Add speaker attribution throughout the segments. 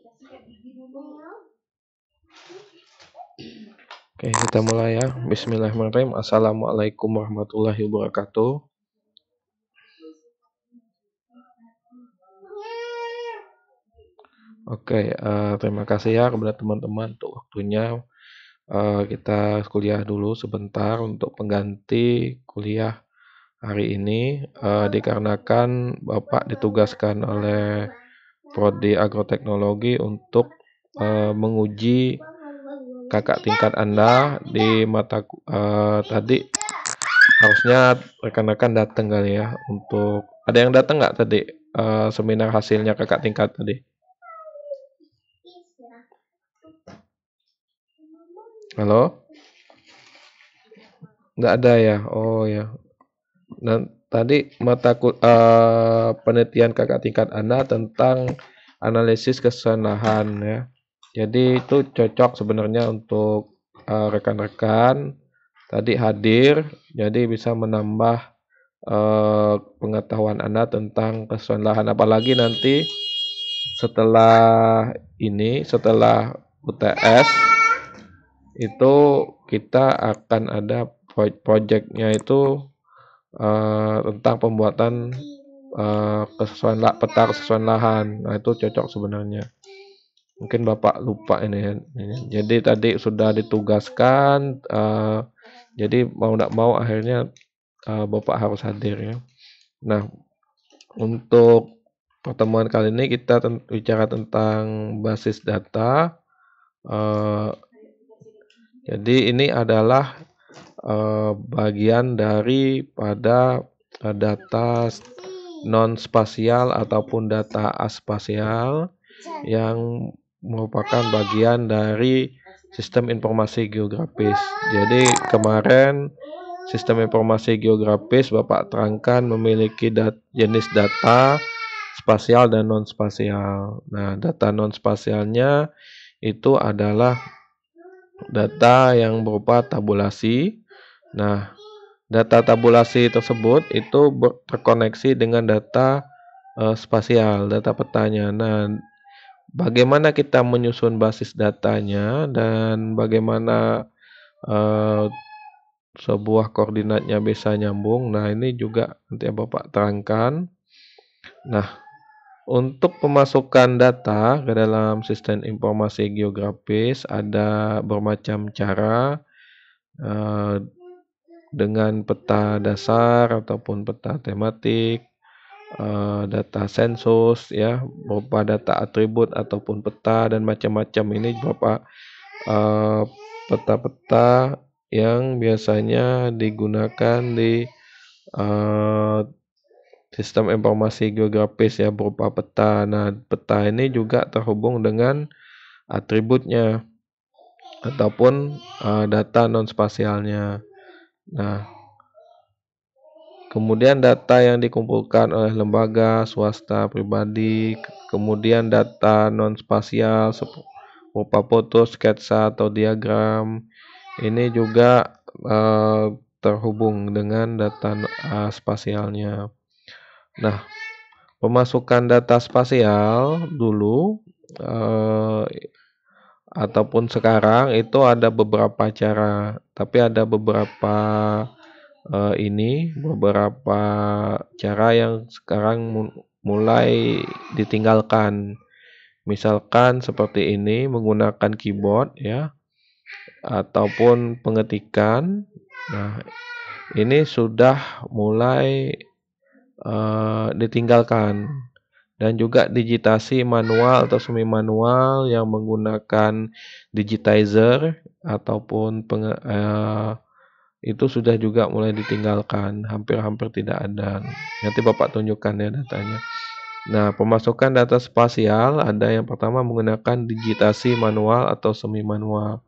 Speaker 1: Oke, kita mulai ya. Bismillahirrahmanirrahim. Assalamualaikum warahmatullahi wabarakatuh. Oke, terima kasih ya kepada teman-teman untuk waktunya. Kita kuliah dulu sebentar untuk pengganti kuliah hari ini, dikarenakan Bapak ditugaskan oleh Prodi Agroteknologi untuk menguji kakak tingkat Anda di mata tadi. Harusnya rekan-rekan datang kali ya untuk ada yang datang nggak tadi seminar hasilnya kakak tingkat tadi? Halo? Nggak ada ya? Oh ya. Nah, tadi penelitian kakak tingkat Anda tentang analisis kesesuaian lahan ya. Jadi itu cocok sebenarnya untuk rekan-rekan tadi hadir, jadi bisa menambah pengetahuan Anda tentang kesesuaian lahan. Apalagi nanti setelah UTS itu kita akan ada proyeknya itu tentang pembuatan peta kesesuaian lahan. Nah, itu cocok sebenarnya. Mungkin Bapak lupa ini ya. Jadi tadi sudah ditugaskan, jadi mau tidak mau akhirnya Bapak harus hadir ya. Nah, untuk pertemuan kali ini kita bicara tentang basis data. Jadi ini adalah bagian daripada data non spasial ataupun data aspasial yang merupakan bagian dari sistem informasi geografis. Jadi kemarin sistem informasi geografis Bapak terangkan memiliki jenis data spasial dan non spasial. Nah, data non spasialnya itu adalah data yang berupa tabulasi. Nah, data tabulasi tersebut itu terkoneksi dengan data spasial, data petanya. Nah, bagaimana kita menyusun basis datanya dan bagaimana sebuah koordinatnya bisa nyambung. Nah, ini juga nanti Bapak terangkan. Nah, untuk pemasukan data ke dalam sistem informasi geografis ada bermacam cara dengan peta dasar ataupun peta tematik, data sensus ya, berupa data atribut ataupun peta dan macam-macam. Ini berupa peta-peta yang biasanya digunakan di sistem informasi geografis ya, berupa peta. Nah, peta ini juga terhubung dengan atributnya ataupun data non spasialnya. Nah, kemudian data yang dikumpulkan oleh lembaga, swasta, pribadi, kemudian data non spasial berupa foto, sketsa atau diagram. Ini juga terhubung dengan data spasialnya. Nah, pemasukan data spasial dulu ataupun sekarang itu ada beberapa cara, tapi ada beberapa beberapa cara yang sekarang mulai ditinggalkan. Misalkan seperti ini menggunakan keyboard ya ataupun pengetikan. Nah, ini sudah mulai ditinggalkan, dan juga digitasi manual atau semi manual yang menggunakan digitizer ataupun itu sudah juga mulai ditinggalkan, hampir-hampir tidak ada. Nanti Bapak tunjukkan ya datanya. Nah, pemasukan data spasial ada yang pertama menggunakan digitasi manual atau semi manual.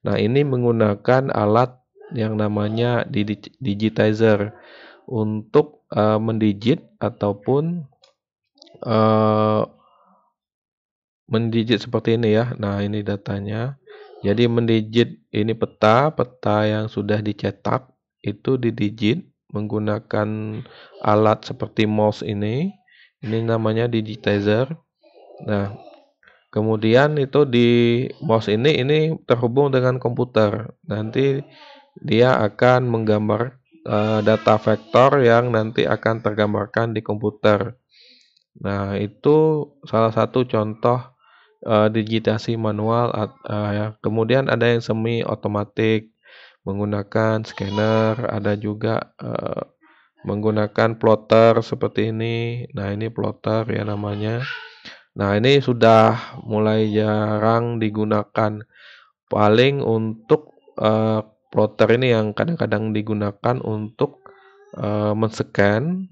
Speaker 1: Nah, ini menggunakan alat yang namanya digitizer untuk mendigit ataupun mendigit seperti ini ya. Nah, ini datanya. Jadi mendigit ini peta yang sudah dicetak itu didigit menggunakan alat seperti mouse ini. Ini namanya digitizer. Nah, Kemudian itu di mouse ini terhubung dengan komputer. Nanti dia akan menggambar data vektor yang nanti akan tergambarkan di komputer. Nah, itu salah satu contoh digitasi manual. Ya. Kemudian ada yang semi otomatik menggunakan scanner, ada juga menggunakan plotter seperti ini. Nah, ini plotter ya namanya. Nah, ini sudah mulai jarang digunakan. Paling untuk plotter ini yang kadang-kadang digunakan untuk men-scan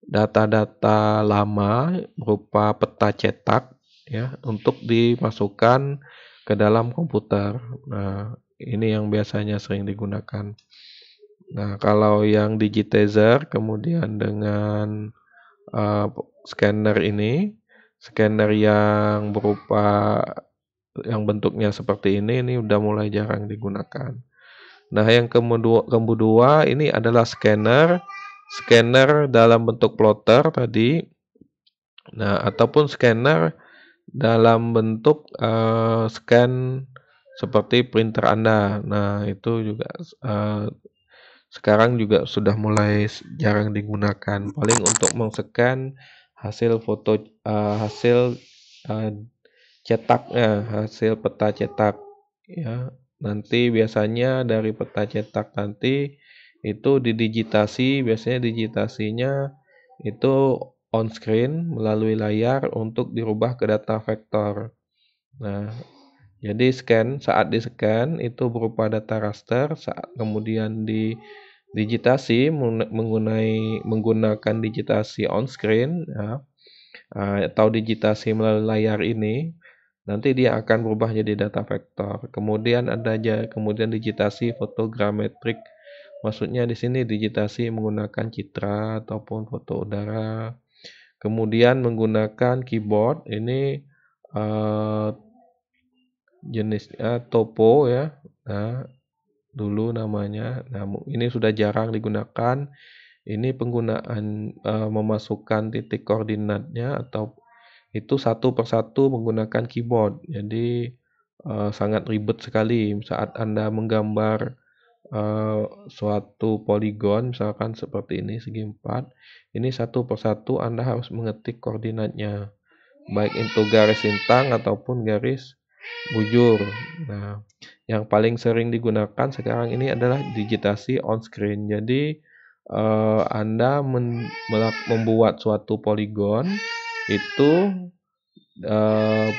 Speaker 1: data-data lama berupa peta cetak ya untuk dimasukkan ke dalam komputer. Nah, ini yang biasanya sering digunakan. Nah, kalau yang digitizer kemudian dengan uh, scanner ini, scanner yang berupa yang bentuknya seperti ini udah mulai jarang digunakan. Nah, yang kedua ini adalah scanner dalam bentuk plotter tadi. Nah, ataupun scanner dalam bentuk scan seperti printer Anda. Nah, itu juga sekarang juga sudah mulai jarang digunakan. Paling untuk men-scan hasil foto hasil uh, cetaknya, hasil peta cetak ya. Nanti biasanya dari peta cetak nanti itu didigitasi, biasanya digitasinya itu on screen melalui layar untuk dirubah ke data vektor. Nah, jadi saat di-scan itu berupa data raster, saat kemudian digitasi menggunakan digitasi on screen ya, atau digitasi melalui layar ini, nanti dia akan berubah jadi data vektor. Kemudian digitasi fotogrametrik. Maksudnya di sini digitasi menggunakan citra ataupun foto udara. Kemudian menggunakan keyboard ini uh, jenisnya topo ya. Nah, dulu namanya. Nah, ini sudah jarang digunakan. Ini penggunaan memasukkan titik koordinatnya atau itu satu persatu menggunakan keyboard. Jadi sangat ribet sekali saat Anda menggambar suatu poligon, misalkan seperti ini segi 4. Ini satu persatu Anda harus mengetik koordinatnya, baik itu garis lintang ataupun garis bujur. Nah, yang paling sering digunakan sekarang ini adalah digitasi on screen. Jadi Anda membuat suatu poligon itu eh,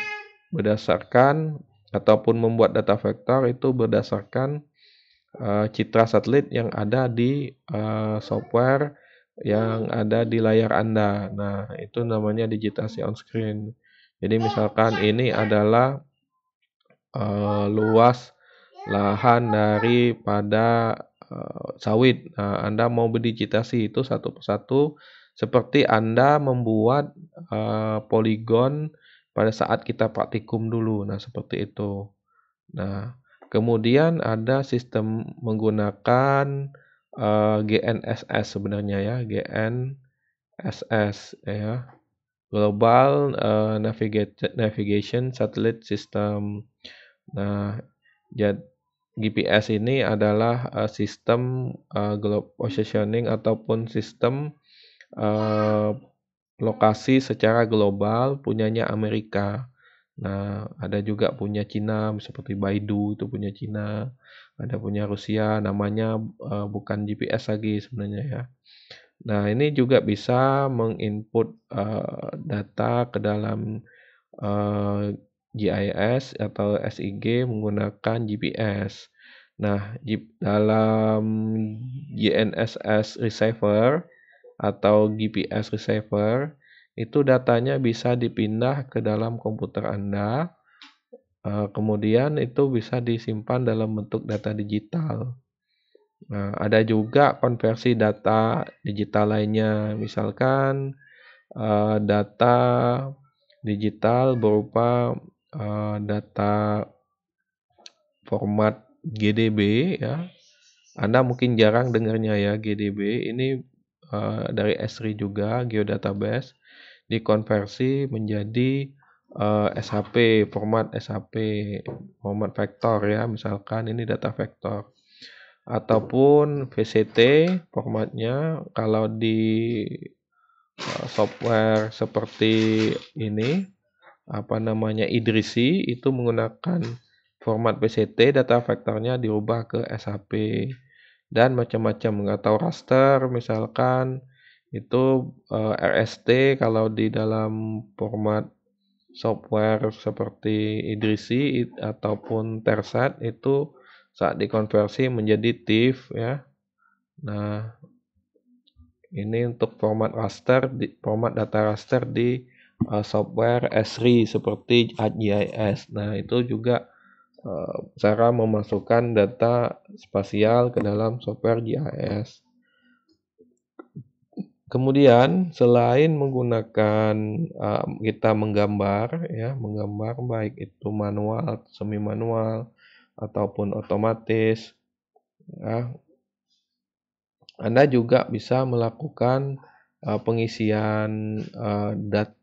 Speaker 1: berdasarkan ataupun membuat data vektor itu berdasarkan citra satelit yang ada di software yang ada di layar Anda. Nah, itu namanya digitasi on screen. Jadi misalkan ini adalah luas lahan daripada sawit. Nah, Anda mau berdigitasi itu satu persatu seperti Anda membuat poligon pada saat kita praktikum dulu. Nah, seperti itu. Nah, kemudian ada sistem menggunakan GNSS sebenarnya ya, GNSS ya, Global Navigation Satellite System. Nah, GPS ini adalah sistem positioning ataupun sistem uh, lokasi secara global punyanya Amerika. Nah, ada juga punya Cina seperti Baidu itu punya Cina, ada punya Rusia namanya bukan GPS lagi sebenarnya ya. Nah, ini juga bisa menginput data ke dalam GIS atau SIG menggunakan GPS. Nah, dalam GNSS receiver atau GPS receiver itu datanya bisa dipindah ke dalam komputer Anda, kemudian itu bisa disimpan dalam bentuk data digital. Nah, ada juga konversi data digital lainnya, misalkan data digital berupa data format GDB ya. Anda mungkin jarang dengarnya ya GDB. Ini dari Esri juga, Geodatabase, dikonversi menjadi SHP, format SHP, format vektor ya, misalkan ini data vektor. Ataupun VCT formatnya, kalau di software seperti ini, Idrisi, itu menggunakan format VCT, data vektornya diubah ke SHP. Dan macam-macam, atau raster misalkan, itu RST kalau di dalam format software seperti Idrisi ataupun Tersat itu saat dikonversi menjadi TIFF ya. Nah, ini untuk format format data raster di software Esri seperti ArcGIS. Nah, itu juga cara memasukkan data spasial ke dalam software GIS. Kemudian selain menggunakan kita menggambar baik itu manual, semi manual ataupun otomatis, ya, Anda juga bisa melakukan pengisian data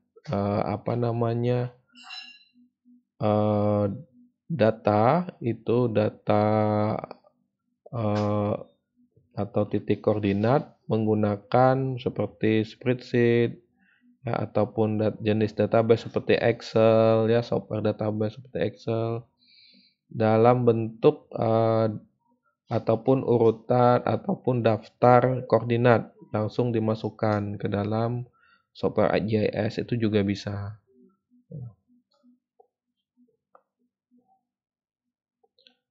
Speaker 1: eh, atau titik koordinat menggunakan seperti spreadsheet ya, ataupun jenis database seperti Excel ya, software database seperti Excel dalam bentuk ataupun urutan ataupun daftar koordinat langsung dimasukkan ke dalam software ArcGIS, itu juga bisa.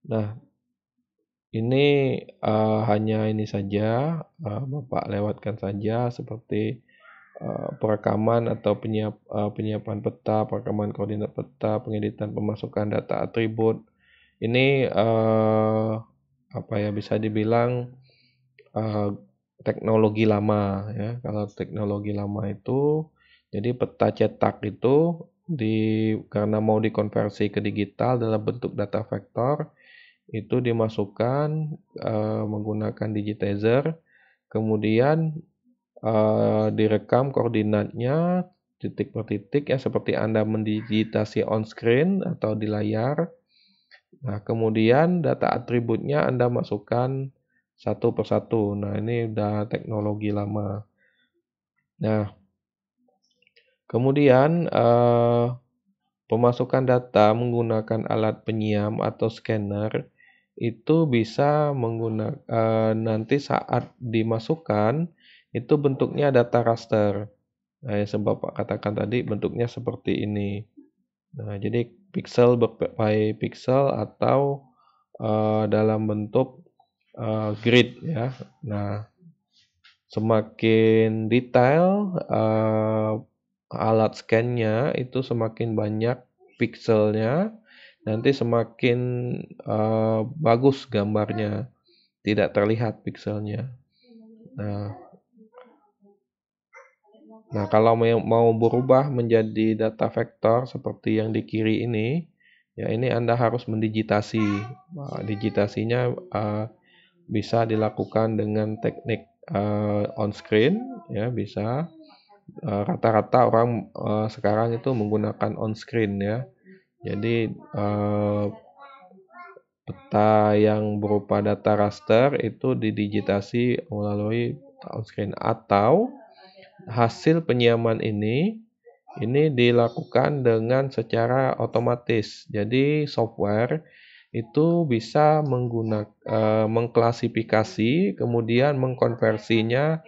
Speaker 1: Nah, ini hanya ini saja, Bapak lewatkan saja seperti perekaman atau penyiapan peta, perekaman koordinat peta, pengeditan pemasukan data atribut. Ini bisa dibilang teknologi lama ya. Kalau teknologi lama itu, jadi peta cetak itu karena mau dikonversi ke digital dalam bentuk data vektor, itu dimasukkan menggunakan digitizer, kemudian direkam koordinatnya titik per titik ya, seperti Anda mendigitasi on screen atau di layar. Nah, kemudian data atributnya Anda masukkan satu persatu. Nah, ini udah teknologi lama. Nah, kemudian pemasukan data menggunakan alat penyiam atau scanner itu bisa menggunakan nanti saat dimasukkan itu bentuknya data raster. Nah, yang sebab Pak katakan tadi bentuknya seperti ini. Nah, jadi pixel by pixel atau dalam bentuk grid ya. Nah, semakin detail alat scan-nya itu semakin banyak pixelnya, nanti semakin bagus gambarnya, tidak terlihat pixelnya. Nah, kalau mau berubah menjadi data vektor seperti yang di kiri ini, ya ini Anda harus mendigitasi. Nah, digitasinya bisa dilakukan dengan teknik on screen, ya bisa. Rata-rata orang sekarang itu menggunakan on screen ya. Jadi peta yang berupa data raster itu didigitasi melalui on screen, atau hasil penyiaman ini dilakukan dengan secara otomatis. Jadi software itu bisa mengklasifikasi kemudian mengkonversinya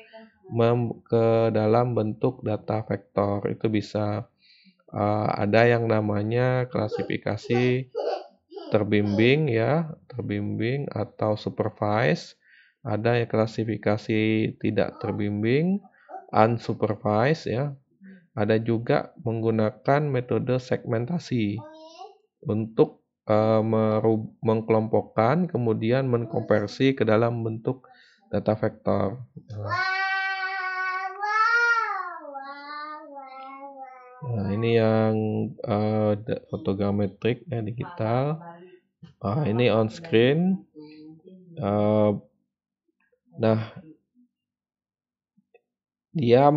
Speaker 1: ke dalam bentuk data vektor. Itu bisa ada yang namanya klasifikasi terbimbing atau supervise. Ada yang klasifikasi tidak terbimbing, unsupervised ya. Ada juga menggunakan metode segmentasi untuk mengkelompokkan kemudian mengkonversi ke dalam bentuk data vektor. Nah, ini yang fotogrametrik ya, digital. Ini on screen. Nah, dia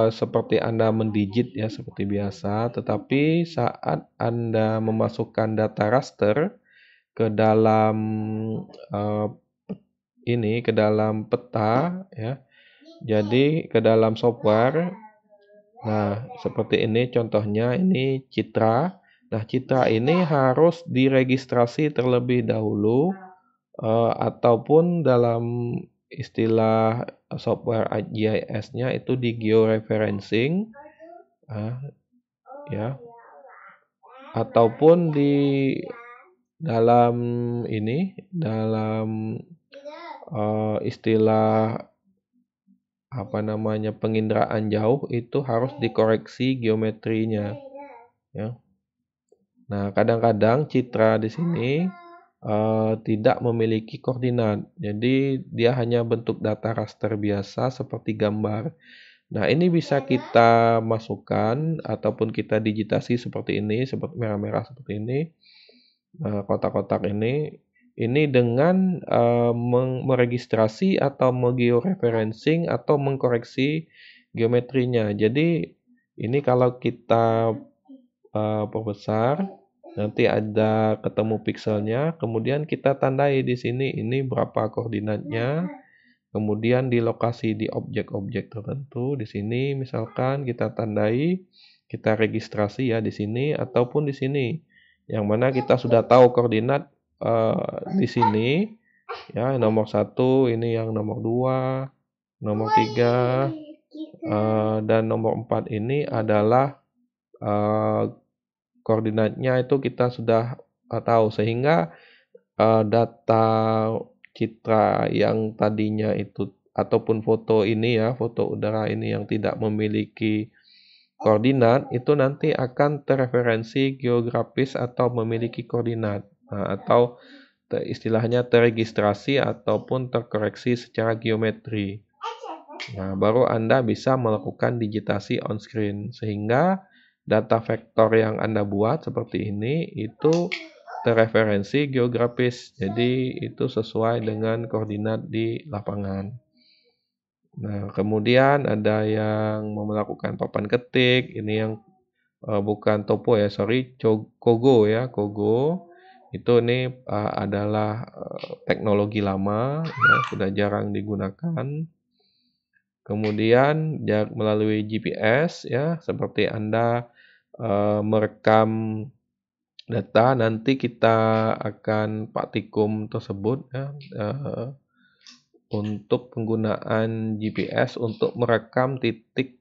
Speaker 1: seperti Anda mendigit ya seperti biasa, tetapi saat Anda memasukkan data raster ke dalam eh, ke dalam peta ya. Jadi ke dalam software. Nah, seperti ini contohnya, ini citra. Nah, citra ini harus diregistrasi terlebih dahulu ataupun dalam istilah software GIS-nya itu di georeferencing ya, ataupun di dalam istilah penginderaan jauh itu harus dikoreksi geometrinya ya. Nah, kadang-kadang citra di sini tidak memiliki koordinat. Jadi dia hanya bentuk data raster biasa seperti gambar. Nah, ini bisa kita masukkan ataupun kita digitasi seperti ini, seperti merah-merah seperti ini. Kotak-kotak ini dengan meregistrasi atau menggeoreferencing atau mengkoreksi geometrinya. Jadi ini kalau kita perbesar, nanti ada ketemu pikselnya, kemudian kita tandai di sini ini berapa koordinatnya, kemudian di lokasi di objek-objek tertentu di sini misalkan kita tandai, kita registrasi ya di sini ataupun di sini, yang mana kita sudah tahu koordinat di sini ya, nomor 1 ini yang nomor 2, nomor 3 dan nomor 4 ini adalah koordinatnya itu kita sudah tahu, sehingga data citra yang tadinya itu ataupun foto ini ya, foto udara ini yang tidak memiliki koordinat itu nanti akan terreferensi geografis atau memiliki koordinat, atau istilahnya terregistrasi ataupun terkoreksi secara geometri. Nah, baru Anda bisa melakukan digitasi on screen, sehingga data vektor yang Anda buat seperti ini itu terreferensi geografis. Jadi itu sesuai dengan koordinat di lapangan. Nah, kemudian ada yang melakukan papan ketik. Ini yang bukan topo ya, sorry, Kogo ya, Kogo. Itu ini adalah teknologi lama, ya, sudah jarang digunakan. Kemudian melalui GPS ya, seperti Anda merekam data, nanti kita akan praktikum tersebut ya, untuk penggunaan GPS untuk merekam titik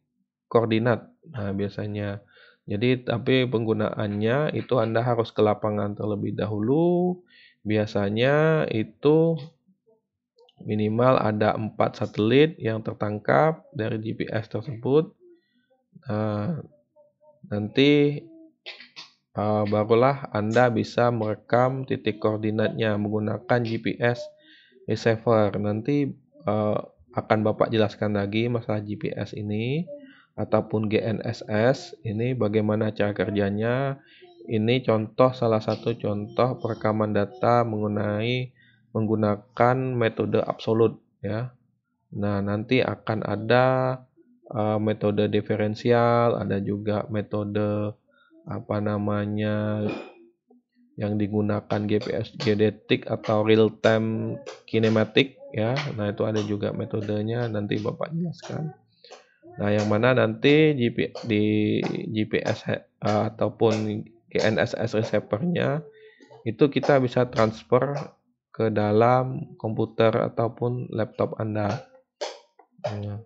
Speaker 1: koordinat. Nah, biasanya. Jadi, tapi penggunaannya itu Anda harus ke lapangan terlebih dahulu. Biasanya itu minimal ada 4 satelit yang tertangkap dari GPS tersebut. Nah, nanti barulah Anda bisa merekam titik koordinatnya menggunakan GPS receiver. Nanti akan Bapak jelaskan lagi masalah GPS ini ataupun GNSS ini bagaimana cara kerjanya. Ini salah satu contoh perekaman data menggunakan metode absolut ya. Nah, nanti akan ada metode diferensial, ada juga metode yang digunakan GPS geodetik atau real time kinematik ya. Nah, itu ada juga metodenya, nanti Bapak jelaskan. Nah, yang mana nanti di GPS ataupun GNSS receiver-nya itu kita bisa transfer ke dalam komputer ataupun laptop Anda. Nah,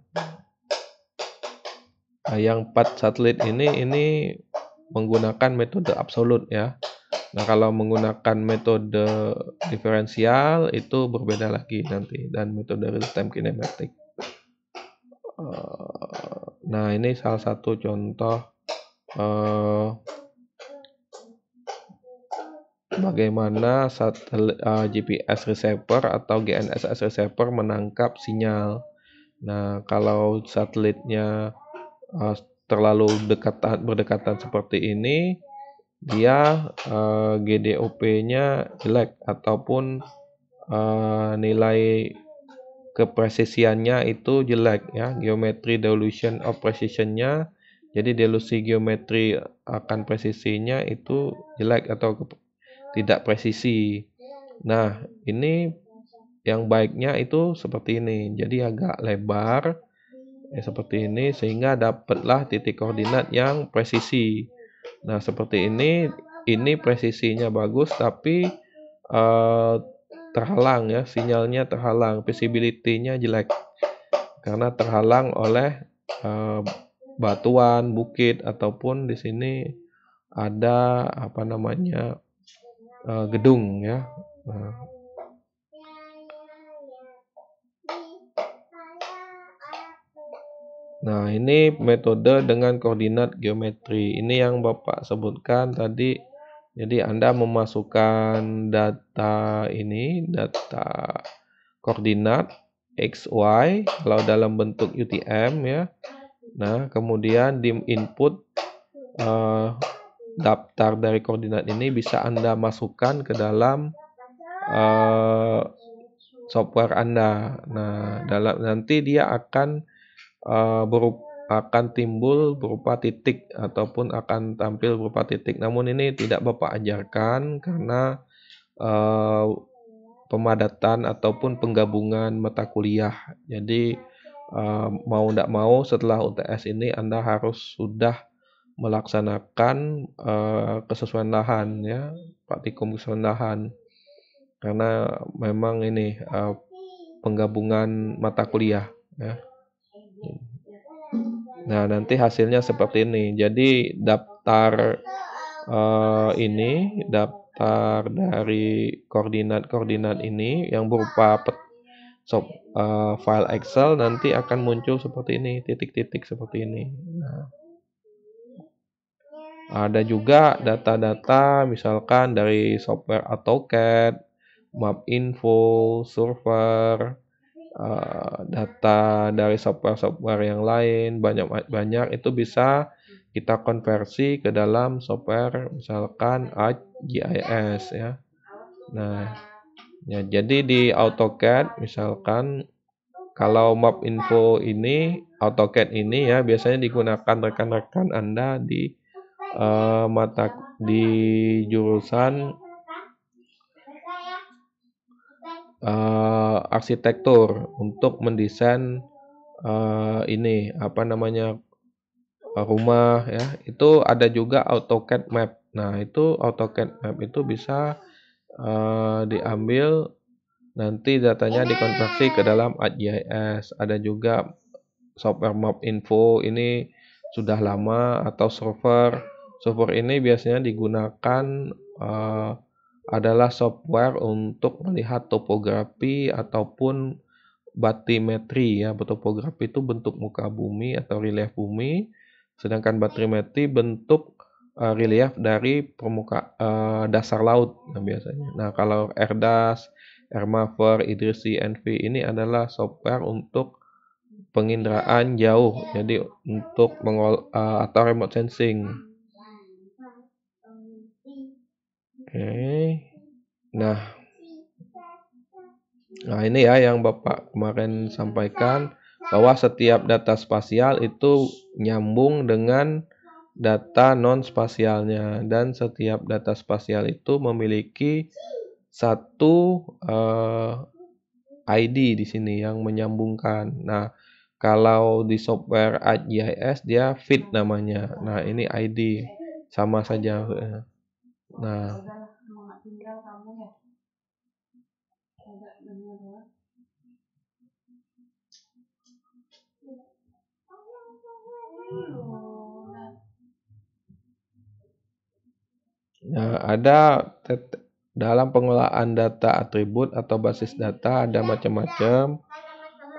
Speaker 1: yang 4 satelit ini menggunakan metode absolut ya. Nah, kalau menggunakan metode diferensial itu berbeda lagi nanti, dan metode real time kinematik. Nah, ini salah satu contoh bagaimana GPS receiver atau GNSS receiver menangkap sinyal. Nah, kalau satelitnya terlalu berdekatan seperti ini, dia GDOP-nya jelek ataupun nilai kepresisiannya itu jelek ya, geometri dilution of precisionnya, jadi delusi geometri akan presisinya itu jelek atau tidak presisi. Nah, ini yang baiknya itu seperti ini, jadi agak lebar seperti ini sehingga dapatlah titik koordinat yang presisi. Nah, seperti ini presisinya bagus tapi terhalang ya, sinyalnya terhalang, visibility-nya jelek karena terhalang oleh batuan, bukit ataupun di sini ada apa namanya gedung ya. Nah, ini metode dengan koordinat geometri. Ini yang Bapak sebutkan tadi. Jadi Anda memasukkan data ini, data koordinat X, Y, kalau dalam bentuk UTM ya. Nah, kemudian di input daftar dari koordinat ini bisa Anda masukkan ke dalam software Anda. Nah, nanti dia akan timbul berupa titik ataupun akan tampil berupa titik. Namun ini tidak Bapak ajarkan karena pemadatan ataupun penggabungan mata kuliah. Jadi mau tidak mau setelah UTS ini Anda harus sudah melaksanakan kesesuaian lahan ya, praktikum kesesuaian lahan. Karena memang ini penggabungan mata kuliah ya. Nah, nanti hasilnya seperti ini. Jadi daftar daftar dari koordinat-koordinat ini yang berupa file Excel nanti akan muncul seperti ini, titik-titik seperti ini. Nah, ada juga data-data misalkan dari software AutoCAD, MapInfo, Surfer, data dari software-software yang lain banyak itu bisa kita konversi ke dalam software misalkan ArcGIS ya. Nah, ya, jadi di AutoCAD misalkan kalau MapInfo ini AutoCAD ini ya biasanya digunakan rekan-rekan Anda di jurusan arsitektur untuk mendesain ini apa namanya rumah ya. Itu ada juga AutoCAD Map. Nah, itu AutoCAD Map itu bisa diambil nanti datanya dikonversi ke dalam ArcGIS. Ada juga software MapInfo ini sudah lama atau Surfer. Surfer ini biasanya digunakan adalah software untuk melihat topografi ataupun batimetri ya. Topografi itu bentuk muka bumi atau relief bumi, sedangkan batimetri bentuk relief dari dasar laut biasanya. Nah, kalau ERDAS, Airmaver, Idrisi, NV ini adalah software untuk penginderaan jauh, jadi untuk atau remote sensing. Oke. Nah, ini ya yang Bapak kemarin sampaikan bahwa setiap data spasial itu nyambung dengan data non spasialnya dan setiap data spasial itu memiliki satu ID di sini yang menyambungkan. Nah, kalau di software ArcGIS dia feed namanya. Nah, ini ID sama saja. Nah, ada dalam pengolahan data atribut atau basis data ada macam-macam.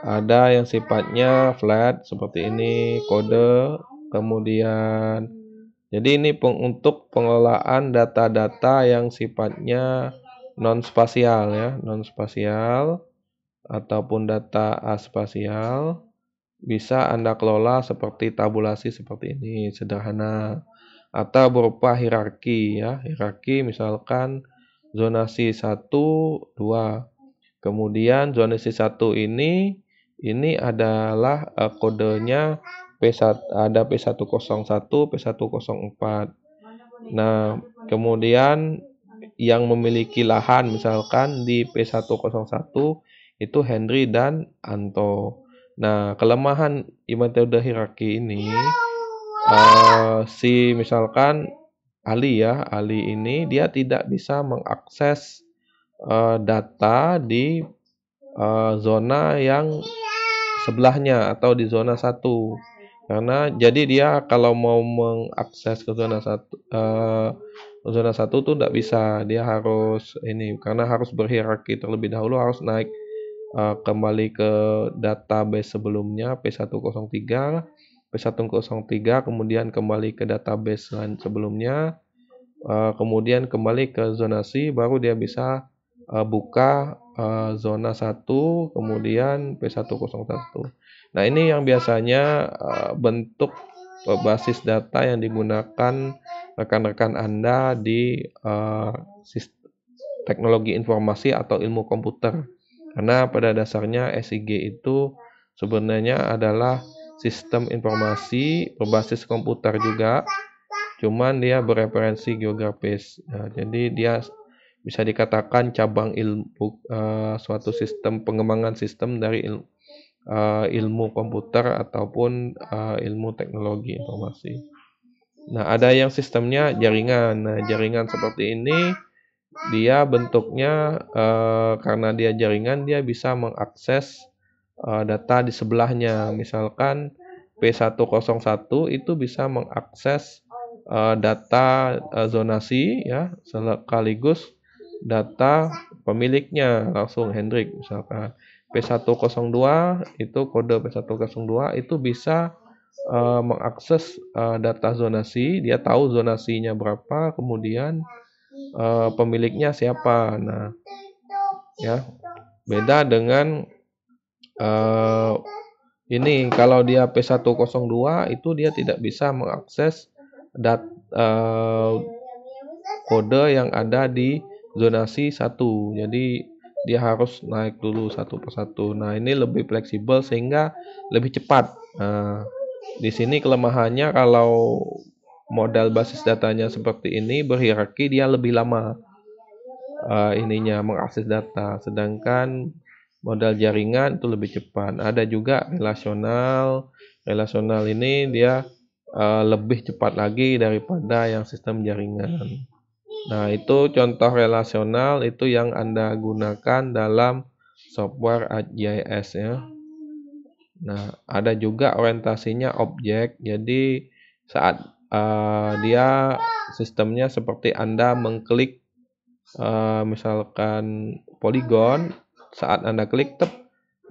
Speaker 1: Ada yang sifatnya flat seperti ini, kode, kemudian jadi ini untuk pengelolaan data-data yang sifatnya non spasial ya, non spasial ataupun data aspasial bisa Anda kelola seperti tabulasi seperti ini, sederhana. Atau berupa hierarki ya, hierarki misalkan zonasi 1, 2. Kemudian zonasi 1 ini adalah kodenya P1, ada P101, P104. Nah, kemudian yang memiliki lahan misalkan di P101 itu Henry dan Anto. Nah, kelemahan metode hierarki ini si misalkan Ali ini dia tidak bisa mengakses data di zona yang sebelahnya atau di zona 1. Karena jadi dia kalau mau mengakses ke zona 1 tuh tidak bisa, dia harus ini karena harus berhierarki terlebih dahulu, harus naik kembali ke database sebelumnya P103, kemudian kembali ke database sebelumnya, kemudian kembali ke zonasi, baru dia bisa buka zona 1, kemudian P101. Nah, ini yang biasanya bentuk basis data yang digunakan rekan-rekan Anda di teknologi informasi atau ilmu komputer. Karena pada dasarnya SIG itu sebenarnya adalah sistem informasi berbasis komputer juga, cuman dia bereferensi geografis. Nah, jadi dia bisa dikatakan cabang ilmu suatu sistem pengembangan sistem dari ilmu komputer ataupun ilmu teknologi informasi. Nah, ada yang sistemnya jaringan. Nah, jaringan seperti ini dia bentuknya karena dia jaringan, dia bisa mengakses data di sebelahnya. Misalkan P101 itu bisa mengakses data zonasi ya, sekaligus data pemiliknya langsung Hendrik misalkan. P102 itu kode P102 itu bisa mengakses data zonasi, dia tahu zonasinya berapa, kemudian pemiliknya siapa. Nah, ya beda dengan ini kalau dia P102 itu dia tidak bisa mengakses kode yang ada di zonasi 1. Jadi dia harus naik dulu satu persatu. Nah, ini lebih fleksibel sehingga lebih cepat. Nah, di sini kelemahannya kalau modal basis datanya seperti ini berhierarki, dia lebih lama mengakses data, sedangkan modal jaringan itu lebih cepat. Ada juga relasional ini dia lebih cepat lagi daripada yang sistem jaringan. Nah, itu contoh relasional itu yang Anda gunakan dalam software ArcGIS ya. Nah, ada juga orientasinya objek. Jadi saat dia sistemnya seperti Anda mengklik misalkan poligon, saat Anda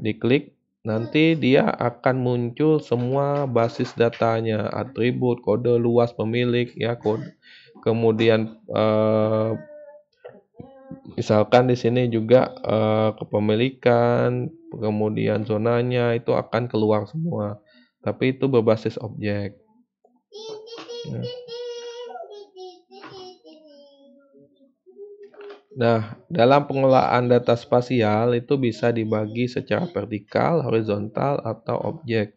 Speaker 1: diklik, nanti dia akan muncul semua basis datanya, atribut, kode luas pemilik, ya, kemudian misalkan di sini juga kepemilikan, kemudian zonanya itu akan keluar semua, tapi itu berbasis objek. Nah, dalam pengelolaan data spasial itu bisa dibagi secara vertikal, horizontal, atau objek.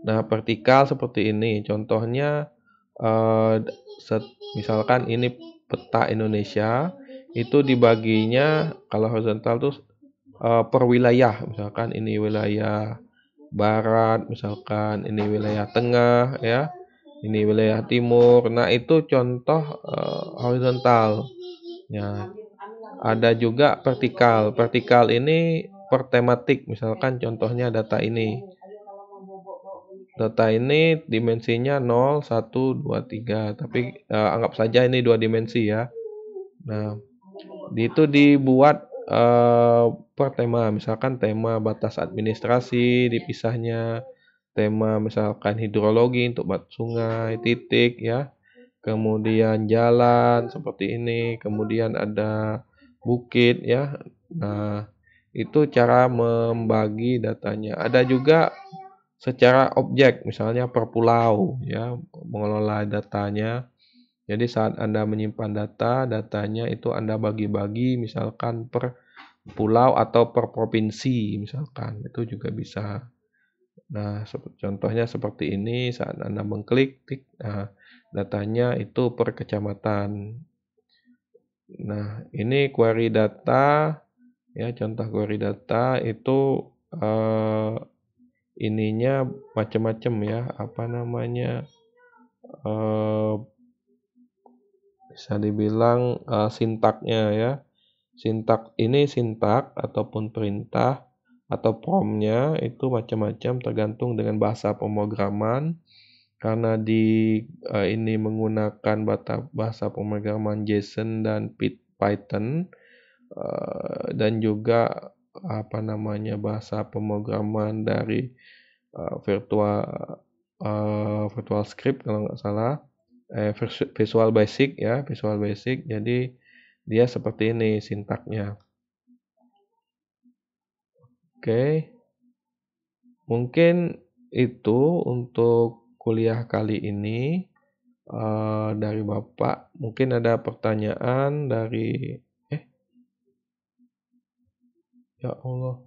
Speaker 1: Nah, vertikal seperti ini. Contohnya, misalkan ini peta Indonesia, itu dibaginya kalau horizontal tuh per wilayah. Misalkan ini wilayah barat, misalkan ini wilayah tengah, ya, ini wilayah timur. Nah, itu contoh horizontal. Ya. Ada juga vertikal. Vertikal ini per tematik. Misalkan contohnya data ini. Data ini dimensinya 0, 1, 2, 3. Tapi anggap saja ini 2 dimensi ya. Nah, itu dibuat per tema. Misalkan tema batas administrasi dipisahnya. Tema misalkan hidrologi untuk sungai, titik ya. Kemudian jalan seperti ini. Kemudian ada bukit ya. Nah, itu cara membagi datanya. Ada juga secara objek, misalnya per pulau ya, mengelola datanya. Jadi saat Anda menyimpan datanya itu Anda bagi-bagi misalkan per pulau atau per provinsi misalkan, itu juga bisa. Nah, contohnya seperti ini saat Anda mengklik, nah, datanya itu per kecamatan. Nah, ini query data, ya contoh query data itu ininya macam-macam ya, apa namanya, bisa dibilang sintaknya ya. Sintak ataupun perintah atau prompt-nya itu macam-macam tergantung dengan bahasa pemrograman. Karena ini menggunakan bahasa pemrograman JSON dan Python, dan juga apa namanya bahasa pemrograman dari virtual script kalau nggak salah, Visual Basic ya, Visual Basic. Jadi dia seperti ini sintaknya. Oke, mungkin itu untuk kuliah kali ini dari Bapak. Mungkin ada pertanyaan dari ya Allah.